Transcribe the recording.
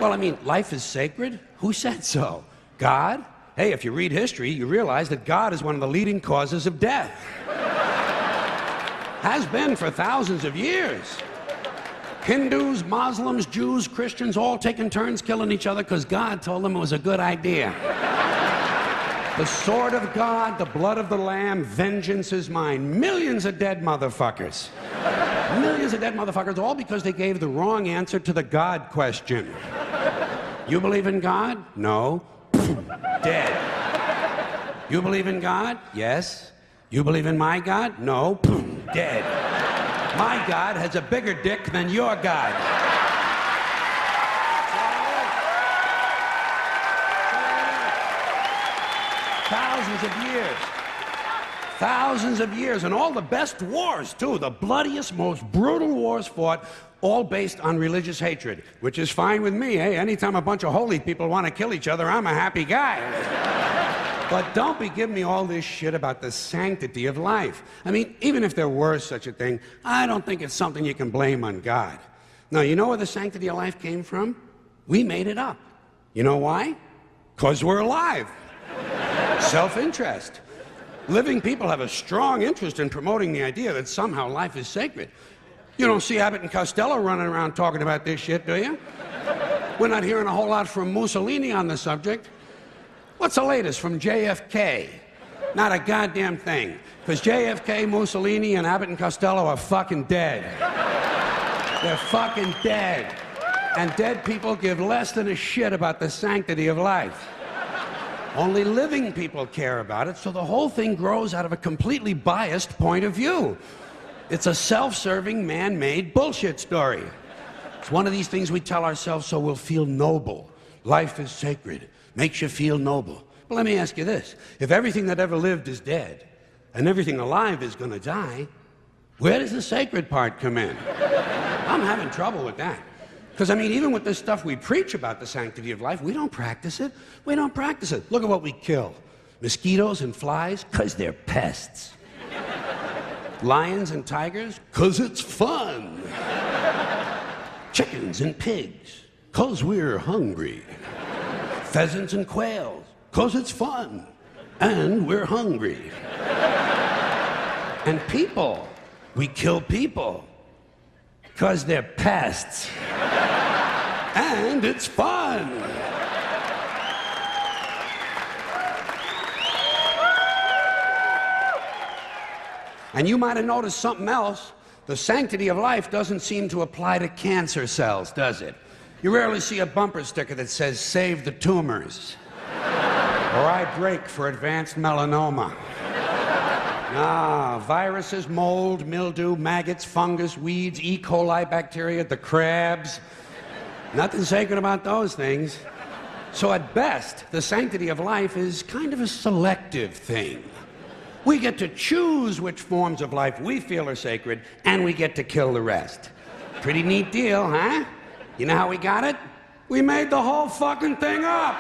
Well, I mean, life is sacred? Who said so? God? Hey, if you read history, you realize that God is one of the leading causes of death. Has been for thousands of years. Hindus, Muslims, Jews, Christians, all taking turns killing each other because God told them it was a good idea. The sword of God, the blood of the Lamb, vengeance is mine. Millions of dead motherfuckers. Millions of dead motherfuckers, all because they gave the wrong answer to the God question. You believe in God? No. Dead. You believe in God? Yes. You believe in my God? No. Dead. My God has a bigger dick than your God. Thousands of years. Thousands of years, and all the best wars, too. The bloodiest, most brutal wars fought, all based on religious hatred, which is fine with me, eh? Anytime a bunch of holy people want to kill each other, I'm a happy guy. But don't be giving me all this shit about the sanctity of life. I mean, even if there were such a thing, I don't think it's something you can blame on God. Now, you know where the sanctity of life came from? We made it up. You know why? 'Cause we're alive. Self-interest. Living people have a strong interest in promoting the idea that somehow life is sacred. You don't see Abbott and Costello running around talking about this shit, do you? We're not hearing a whole lot from Mussolini on the subject. What's the latest from JFK? Not a goddamn thing. Because JFK, Mussolini, and Abbott and Costello are fucking dead. They're fucking dead. And dead people give less than a shit about the sanctity of life. Only living people care about it, so the whole thing grows out of a completely biased point of view. It's a self-serving, man-made bullshit story. It's one of these things we tell ourselves so we'll feel noble. Life is sacred. Makes you feel noble. But let me ask you this. If everything that ever lived is dead, and everything alive is gonna die, where does the sacred part come in? I'm having trouble with that. Because, I mean, even with this stuff we preach about the sanctity of life, we don't practice it. We don't practice it. Look at what we kill. Mosquitoes and flies, because they're pests. Lions and tigers, because it's fun. Chickens and pigs, because we're hungry. Pheasants and quails, because it's fun. And we're hungry. And people, we kill people, because they're pests. And it's fun. And you might have noticed something else. The sanctity of life doesn't seem to apply to cancer cells, does it? You rarely see a bumper sticker that says, "Save the tumors." Or "I break for advanced melanoma." Ah, viruses, mold, mildew, maggots, fungus, weeds, E. coli bacteria, the crabs. Nothing sacred about those things. So at best, the sanctity of life is kind of a selective thing. We get to choose which forms of life we feel are sacred, and we get to kill the rest. Pretty neat deal, huh? You know how we got it? We made the whole fucking thing up.